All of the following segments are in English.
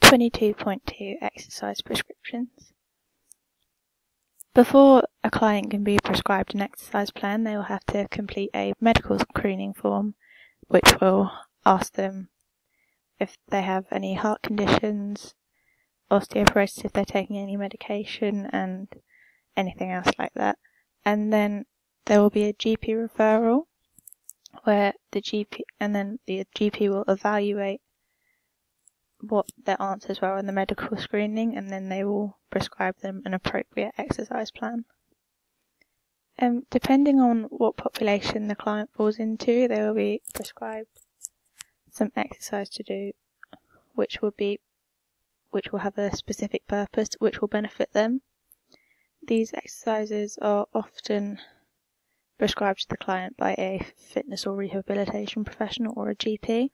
22.2 Exercise prescriptions. Before a client can be prescribed an exercise plan, they will have to complete a medical screening form, which will ask them if they have any heart conditions, osteoporosis if they're taking any medication, and anything else like that. And then there will be a GP referral where the GP will evaluate what their answers were on the medical screening, and then they will prescribe them an appropriate exercise plan. Depending on what population the client falls into, they will be prescribed some exercise to do, which will have a specific purpose, which will benefit them. These exercises are often prescribed to the client by a fitness or rehabilitation professional or a GP.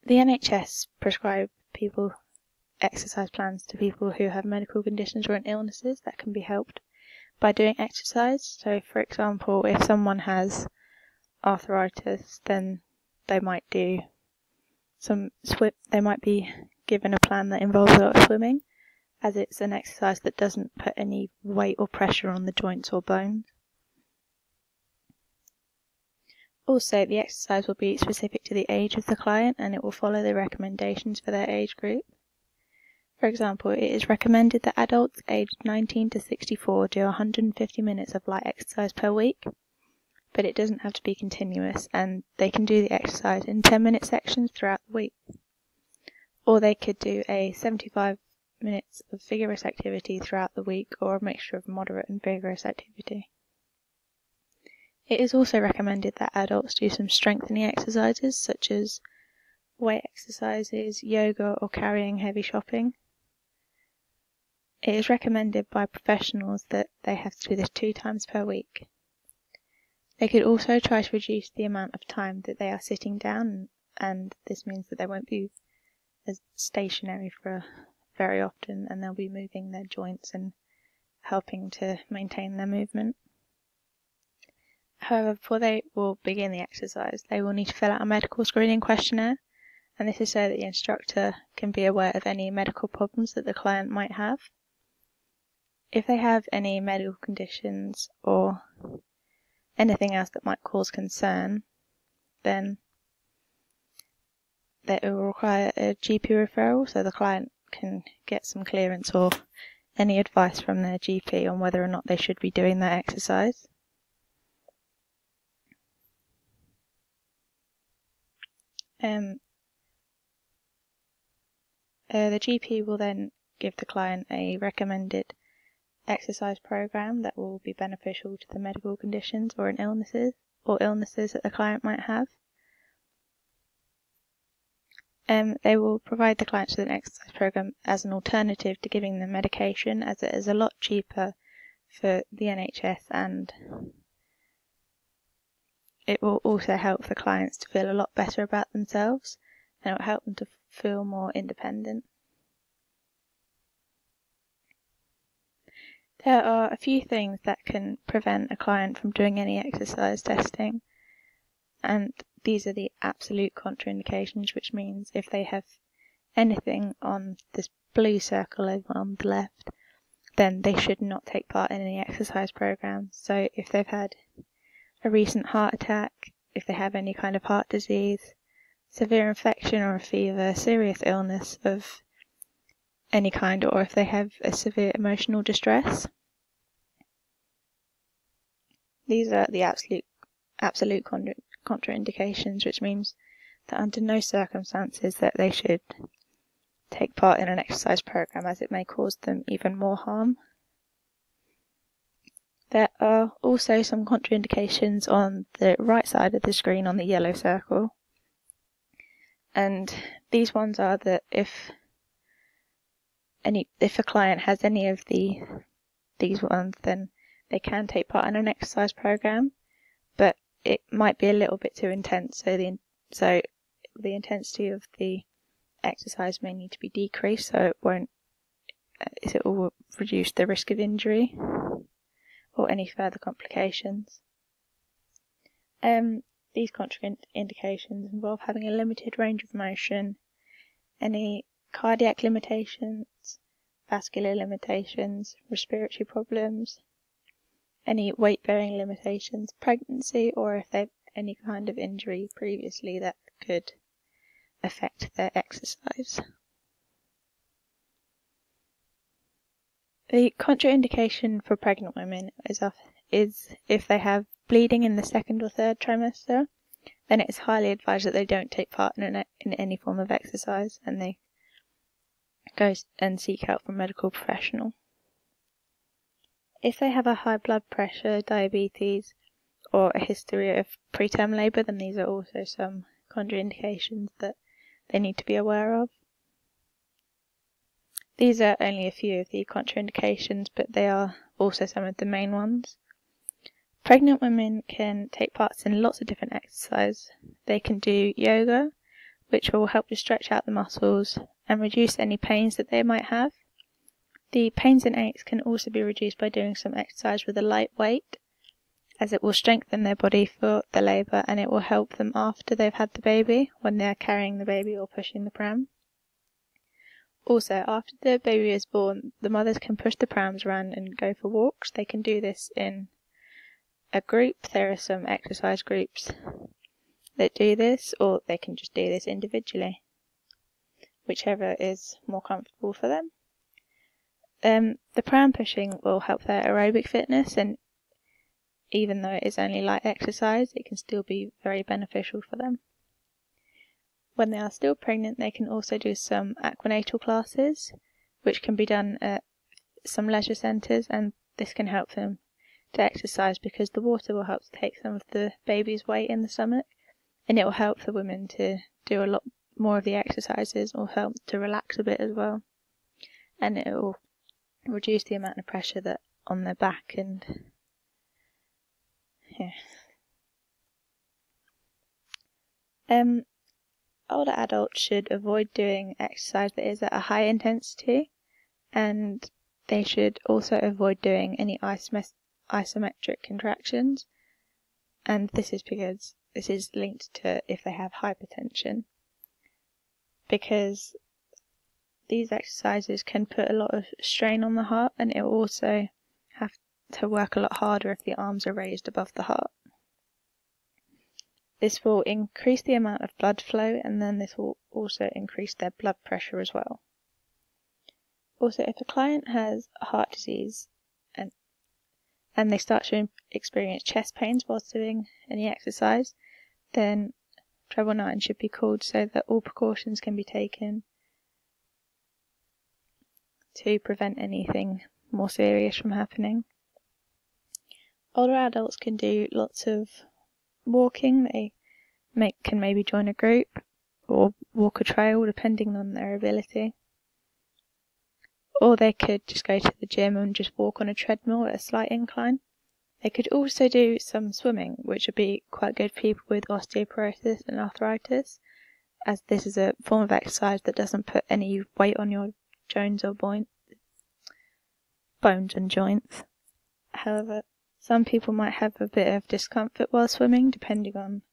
The NHS prescribe exercise plans to people who have medical conditions or illnesses that can be helped by doing exercise. So, for example, if someone has arthritis, then they might be given a plan that involves a lot of swimming, as it's an exercise that doesn't put any weight or pressure on the joints or bones. Also, the exercise will be specific to the age of the client, and it will follow the recommendations for their age group. For example, it is recommended that adults aged 19 to 64 do 150 minutes of light exercise per week, but it doesn't have to be continuous, and they can do the exercise in 10-minute sections throughout the week. Or they could do a 75 minutes of vigorous activity throughout the week, or a mixture of moderate and vigorous activity. It is also recommended that adults do some strengthening exercises, such as weight exercises, yoga, or carrying heavy shopping. It is recommended by professionals that they have to do this 2 times per week. They could also try to reduce the amount of time that they are sitting down, and this means that they won't be as stationary for very often, and they'll be moving their joints and helping to maintain their movement. However, before they will begin the exercise, they will need to fill out a medical screening questionnaire, and this is so that the instructor can be aware of any medical problems that the client might have. If they have any medical conditions or anything else that might cause concern, then it will require a GP referral, so the client can get some clearance or any advice from their GP on whether or not they should be doing that exercise. The GP will then give the client a recommended exercise program that will be beneficial to the medical conditions or illnesses that the client might have. They will provide the clients with an exercise program as an alternative to giving them medication, as it is a lot cheaper for the NHS, and it will also help the clients to feel a lot better about themselves, and it will help them to feel more independent. There are a few things that can prevent a client from doing any exercise testing, and these are the absolute contraindications, which means if they have anything on this blue circle over on the left, then they should not take part in any exercise programs. So if they've had a recent heart attack, if they have any kind of heart disease, severe infection or a fever, serious illness of any kind, or if they have a severe emotional distress. These are the absolute contraindications, which means that under no circumstances that they should take part in an exercise program, as it may cause them even more harm. There are also some contraindications on the right side of the screen on the yellow circle, and these ones are that if a client has any of these ones, then they can take part in an exercise program, but it might be a little bit too intense, so the intensity of the exercise may need to be decreased, so it will reduce the risk of injury or any further complications. These contraindications involve having a limited range of motion, any cardiac limitations, vascular limitations, respiratory problems, any weight-bearing limitations, pregnancy, or if they've any kind of injury previously that could affect their exercise. The contraindication for pregnant women is if they have bleeding in the second or third trimester, then it is highly advised that they don't take part in any form of exercise and they go and seek help from a medical professional. If they have a high blood pressure, diabetes, or a history of preterm labour, then these are also some contraindications that they need to be aware of. These are only a few of the contraindications, but they are also some of the main ones. Pregnant women can take part in lots of different exercise. They can do yoga, which will help to stretch out the muscles and reduce any pains that they might have. The pains and aches can also be reduced by doing some exercise with a light weight, as it will strengthen their body for the labour and it will help them after they've had the baby, when they're carrying the baby or pushing the pram. Also, after the baby is born, the mothers can push the prams around and go for walks. They can do this in a group. There are some exercise groups that do this, or they can just do this individually, whichever is more comfortable for them. The pram pushing will help their aerobic fitness, and even though it is only light exercise, it can still be very beneficial for them. When they are still pregnant, they can also do some aquanatal classes, which can be done at some leisure centres, and this can help them to exercise because the water will help to take some of the baby's weight in the stomach, and it will help the women to do a lot more of the exercises, or help to relax a bit as well, and it will reduce the amount of pressure that on their back and older adults should avoid doing exercise that is at a high intensity, and they should also avoid doing any isometric contractions, and this is because this is linked to if they have hypertension, because these exercises can put a lot of strain on the heart, and it will also have to work a lot harder if the arms are raised above the heart. This will increase the amount of blood flow, and then this will also increase their blood pressure as well. Also, if a client has heart disease and they start to experience chest pains whilst doing any exercise, then 999 should be called so that all precautions can be taken to prevent anything more serious from happening. Older adults can do lots of walking. They can maybe join a group or walk a trail depending on their ability. Or they could just go to the gym and just walk on a treadmill at a slight incline. They could also do some swimming, which would be quite good for people with osteoporosis and arthritis, as this is a form of exercise that doesn't put any weight on your bones and joints. However, some people might have a bit of discomfort while swimming, depending on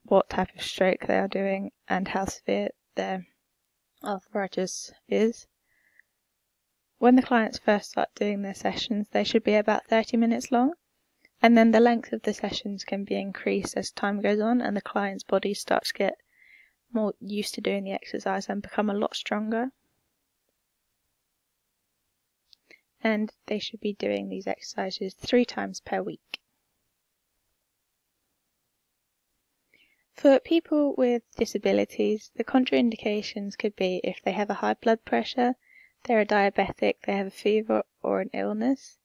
what type of stroke they are doing and how severe their arthritis is. When the clients first start doing their sessions, they should be about 30 minutes long, and then the length of the sessions can be increased as time goes on and the client's body starts to get more used to doing the exercise and become a lot stronger. And they should be doing these exercises 3 times per week. For people with disabilities, the contraindications could be if they have a high blood pressure, they're a diabetic, they have a fever or an illness.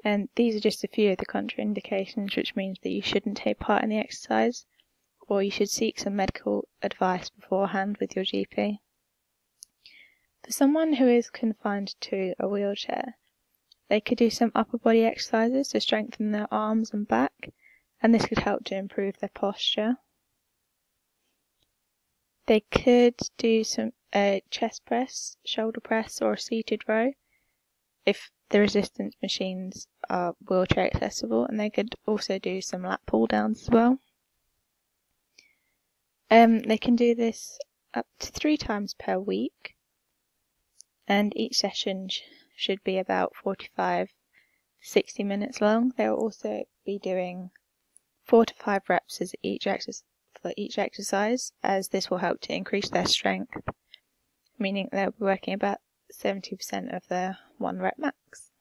And these are just a few of the contraindications, which means that you shouldn't take part in the exercise, or you should seek some medical advice beforehand with your GP. For someone who is confined to a wheelchair, they could do some upper body exercises to strengthen their arms and back, and this could help to improve their posture. They could do some chest press, shoulder press, or a seated row if the resistance machines are wheelchair accessible, and they could also do some lat pull downs as well. They can do this up to 3 times per week, and each session should be about 45 to 60 minutes long. They'll also be doing 4 to 5 reps for each exercise, as this will help to increase their strength, meaning they'll be working about 70% of their 1 rep max.